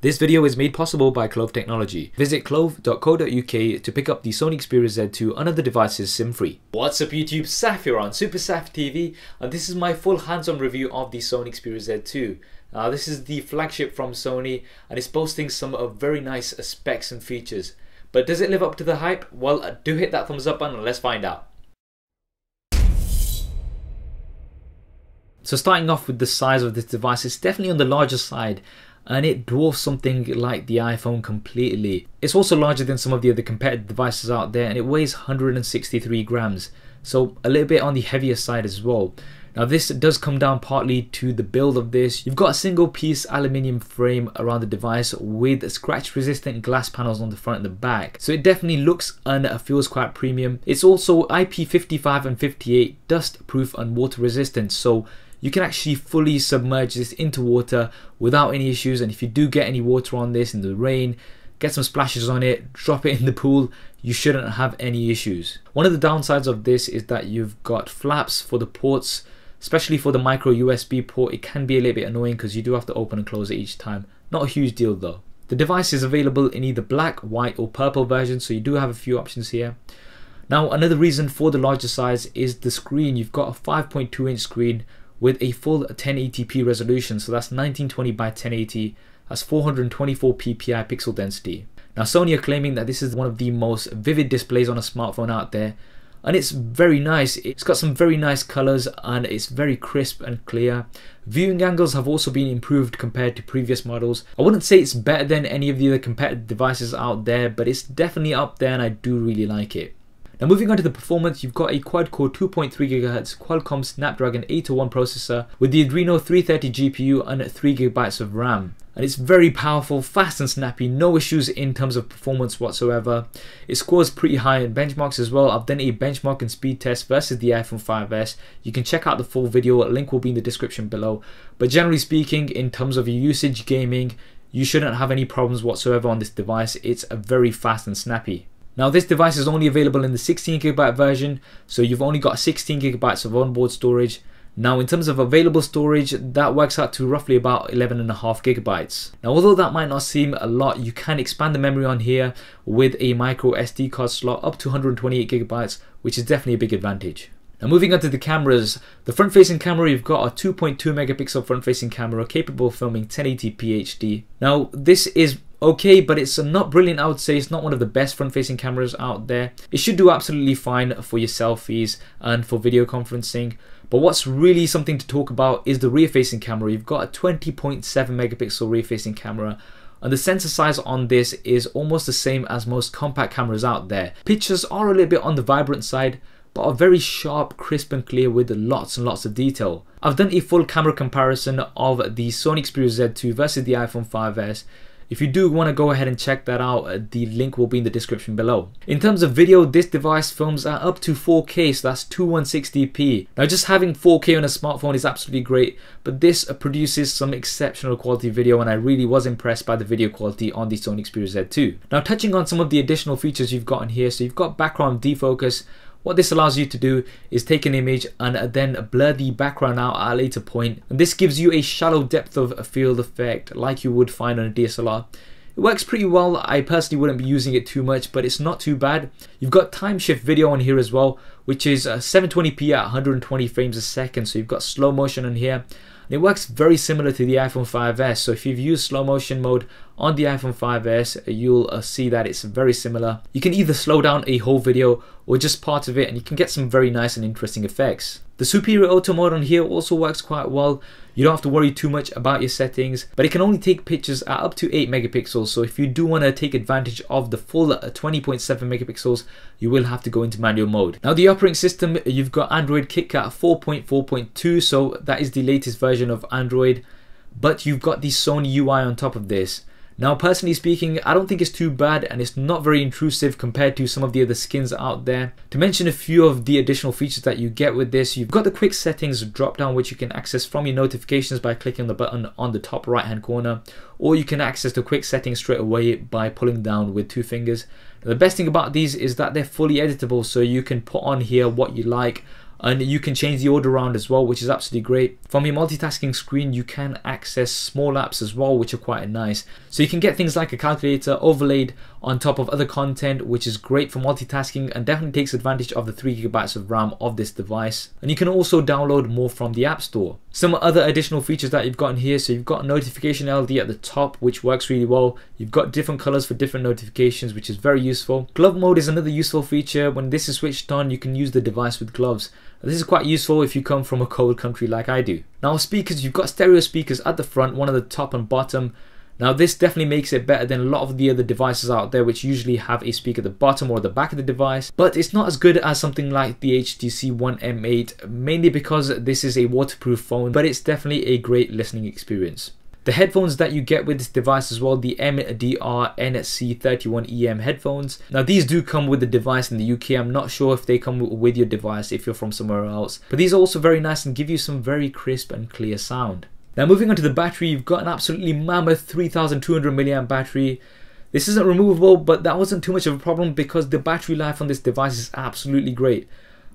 This video is made possible by Clove Technology. Visit clove.co.uk to pick up the Sony Xperia Z2 and other devices SIM-free. What's up YouTube, Saf here on Super Saf TV, and this is my full hands-on review of the Sony Xperia Z2. This is the flagship from Sony and it's boasting some very nice specs and features. But does it live up to the hype? Well, do hit that thumbs up button and let's find out. So starting off with the size of this device, it's definitely on the larger side and it dwarfs something like the iPhone completely. It's also larger than some of the other competitive devices out there and it weighs 163 grams, so a little bit on the heavier side as well. Now this does come down partly to the build of this. You've got a single piece aluminium frame around the device with scratch resistant glass panels on the front and the back, so it definitely looks and feels quite premium. It's also IP55 and 58 dust proof and water resistant, so you can actually fully submerge this into water without any issues, and if you do get any water on this in the rain, get some splashes on it, drop it in the pool, you shouldn't have any issues. One of the downsides of this is that you've got flaps for the ports, especially for the micro USB port. It can be a little bit annoying because you do have to open and close it each time. Not a huge deal though. The device is available in either black, white or purple version, so you do have a few options here. Now another reason for the larger size is the screen. You've got a 5.2 inch screen with a full 1080p resolution, so that's 1920 by 1080, that's 424 ppi pixel density. Now Sony are claiming that this is one of the most vivid displays on a smartphone out there, and it's very nice. It's got some very nice colors and it's very crisp and clear. Viewing angles have also been improved compared to previous models. I wouldn't say it's better than any of the other competitive devices out there, but it's definitely up there and I do really like it. Now moving on to the performance, you've got a quad-core 2.3 GHz Qualcomm Snapdragon 801 processor with the Adreno 330 GPU and 3 GB of RAM. And it's very powerful, fast and snappy, no issues in terms of performance whatsoever. It scores pretty high in benchmarks as well. I've done a benchmark and speed test versus the iPhone 5S. You can check out the full video, a link will be in the description below. But generally speaking, in terms of your usage gaming, you shouldn't have any problems whatsoever on this device. It's very fast and snappy. Now this device is only available in the 16GB version, so you've only got 16GB of onboard storage. Now in terms of available storage, that works out to roughly about 11.5GB. Now although that might not seem a lot, you can expand the memory on here with a micro SD card slot up to 128GB, which is definitely a big advantage. Now moving on to the cameras, the front facing camera, you've got a 2.2 megapixel front facing camera capable of filming 1080p HD. Now this is okay, but it's not brilliant. I would say it's not one of the best front facing cameras out there. It should do absolutely fine for your selfies and for video conferencing, but what's really something to talk about is the rear facing camera. You've got a 20.7 megapixel rear facing camera and the sensor size on this is almost the same as most compact cameras out there. Pictures are a little bit on the vibrant side, but are very sharp, crisp and clear with lots and lots of detail. I've done a full camera comparison of the Sony Xperia Z2 versus the iPhone 5S. If you do want to go ahead and check that out, the link will be in the description below. In terms of video, this device films at up to 4K, so that's 2160p. Now just having 4K on a smartphone is absolutely great, but this produces some exceptional quality video and I really was impressed by the video quality on the Sony Xperia Z2. Now touching on some of the additional features you've got in here, so you've got background defocus. What this allows you to do is take an image and then blur the background out at a later point, and this gives you a shallow depth of field effect like you would find on a DSLR. It works pretty well. I personally wouldn't be using it too much, but it's not too bad. You've got Timeshift video on here as well, which is 720p at 120 frames a second, so you've got slow motion on here. And it works very similar to the iPhone 5S, so if you've used slow motion mode on the iPhone 5S, you'll see that it's very similar. You can either slow down a whole video or just part of it and you can get some very nice and interesting effects. The superior auto mode on here also works quite well. You don't have to worry too much about your settings, but it can only take pictures at up to 8 megapixels, so if you do want to take advantage of the full 20.7 megapixels, you will have to go into manual mode. Now the operating system, you've got Android KitKat 4.4.2, so that is the latest version of Android, but you've got the Sony UI on top of this. Now personally speaking, I don't think it's too bad and it's not very intrusive compared to some of the other skins out there. To mention a few of the additional features that you get with this, you've got the quick settings drop down which you can access from your notifications by clicking the button on the top right hand corner, or you can access the quick settings straight away by pulling down with 2 fingers. Now, the best thing about these is that they're fully editable, so you can put on here what you like and you can change the order around as well, which is absolutely great. From your multitasking screen, you can access small apps as well, which are quite nice. So you can get things like a calculator overlaid on top of other content, which is great for multitasking and definitely takes advantage of the 3 GB of RAM of this device. And you can also download more from the App Store. Some other additional features that you've got in here, so you've got notification LD at the top, which works really well. You've got different colors for different notifications, which is very useful. Glove mode is another useful feature. When this is switched on, you can use the device with gloves. This is quite useful if you come from a cold country like I do. Now speakers, you've got stereo speakers at the front, one at the top and bottom. Now this definitely makes it better than a lot of the other devices out there, which usually have a speaker at the bottom or the back of the device, but it's not as good as something like the HTC One M8, mainly because this is a waterproof phone, but it's definitely a great listening experience. The headphones that you get with this device as well, the MDR NC31EM headphones. Now these do come with the device in the UK. I'm not sure if they come with your device if you're from somewhere else, but these are also very nice and give you some very crisp and clear sound. Now moving on to the battery, you've got an absolutely mammoth 3200 mAh battery. This isn't removable, but that wasn't too much of a problem because the battery life on this device is absolutely great.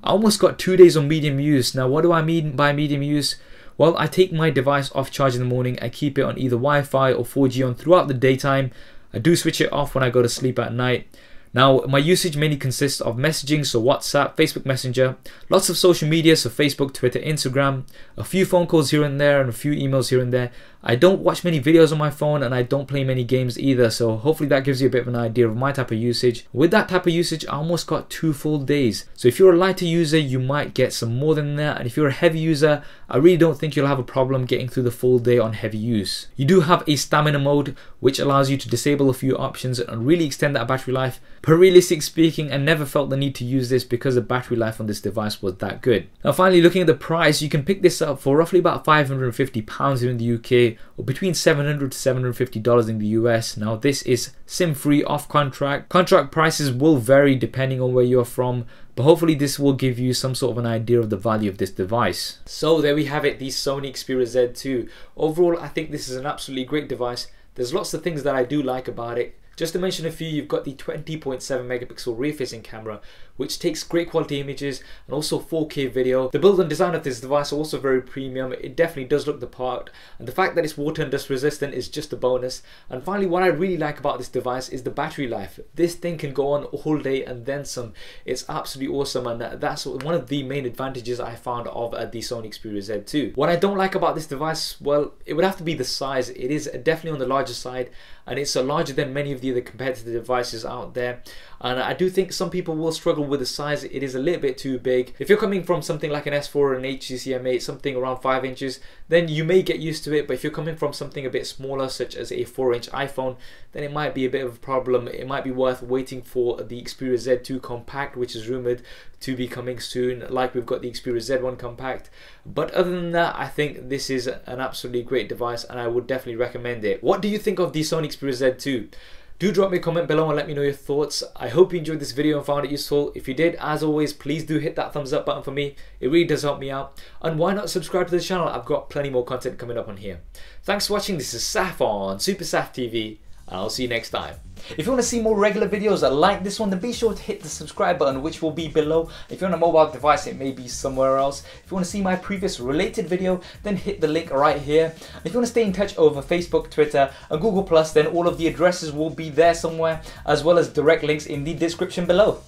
I almost got 2 days on medium use. Now what do I mean by medium use? Well, I take my device off charge in the morning. I keep it on either Wi-Fi or 4G on throughout the daytime. I do switch it off when I go to sleep at night. Now, my usage mainly consists of messaging, so WhatsApp, Facebook Messenger, lots of social media, so Facebook, Twitter, Instagram, a few phone calls here and there, and a few emails here and there. I don't watch many videos on my phone, and I don't play many games either, so hopefully that gives you a bit of an idea of my type of usage. With that type of usage, I almost got 2 full days. So if you're a lighter user, you might get some more than that, and if you're a heavy user, I really don't think you'll have a problem getting through the full day on heavy use. You do have a stamina mode, which allows you to disable a few options and really extend that battery life. But realistically speaking, I never felt the need to use this because the battery life on this device was that good. Now finally, looking at the price, you can pick this up for roughly about £550 here in the UK, or between $700 to $750 in the US. Now this is SIM-free, off contract. Contract prices will vary depending on where you're from, but hopefully this will give you some sort of an idea of the value of this device. So there we have it, the Sony Xperia Z2. Overall, I think this is an absolutely great device. There's lots of things that I do like about it. Just to mention a few, you've got the 20.7 megapixel rear-facing camera, which takes great quality images and also 4K video. The build and design of this device are also very premium. It definitely does look the part, and the fact that it's water and dust resistant is just a bonus. And finally, what I really like about this device is the battery life. This thing can go on all day and then some. It's absolutely awesome, and that's one of the main advantages I found of the Sony Xperia Z2. What I don't like about this device, well, it would have to be the size. It is definitely on the larger side, and it's larger than many of the other competitive devices out there. And I do think some people will struggle with the size. It is a little bit too big. If you're coming from something like an S4 or an HTC M8, something around 5 inches, then you may get used to it. But if you're coming from something a bit smaller, such as a 4-inch iPhone, then it might be a bit of a problem. It might be worth waiting for the Xperia Z2 Compact, which is rumored to be coming soon, like we've got the Xperia Z1 Compact. But other than that, I think this is an absolutely great device, and I would definitely recommend it. What do you think of the Sony Xperia Z2? Do drop me a comment below and let me know your thoughts. I hope you enjoyed this video and found it useful. If you did, as always, please do hit that thumbs up button for me. It really does help me out. And why not subscribe to the channel? I've got plenty more content coming up on here. Thanks for watching. This is Saf on Super Saf TV, and I'll see you next time. If you want to see more regular videos like this one, then be sure to hit the subscribe button, which will be below. If you're on a mobile device, it may be somewhere else. If you want to see my previous related video, then hit the link right here. If you want to stay in touch over Facebook, Twitter and Google+, then all of the addresses will be there somewhere, as well as direct links in the description below.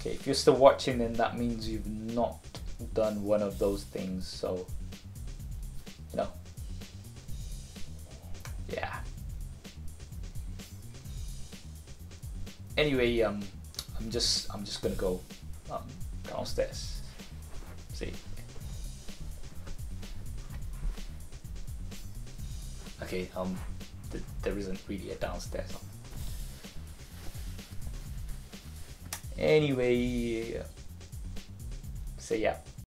Okay, if you're still watching, then that means you've not done one of those things, so no. Yeah. Anyway, I'm just gonna go downstairs. See. Okay. There isn't really a downstairs. Anyway, so yeah.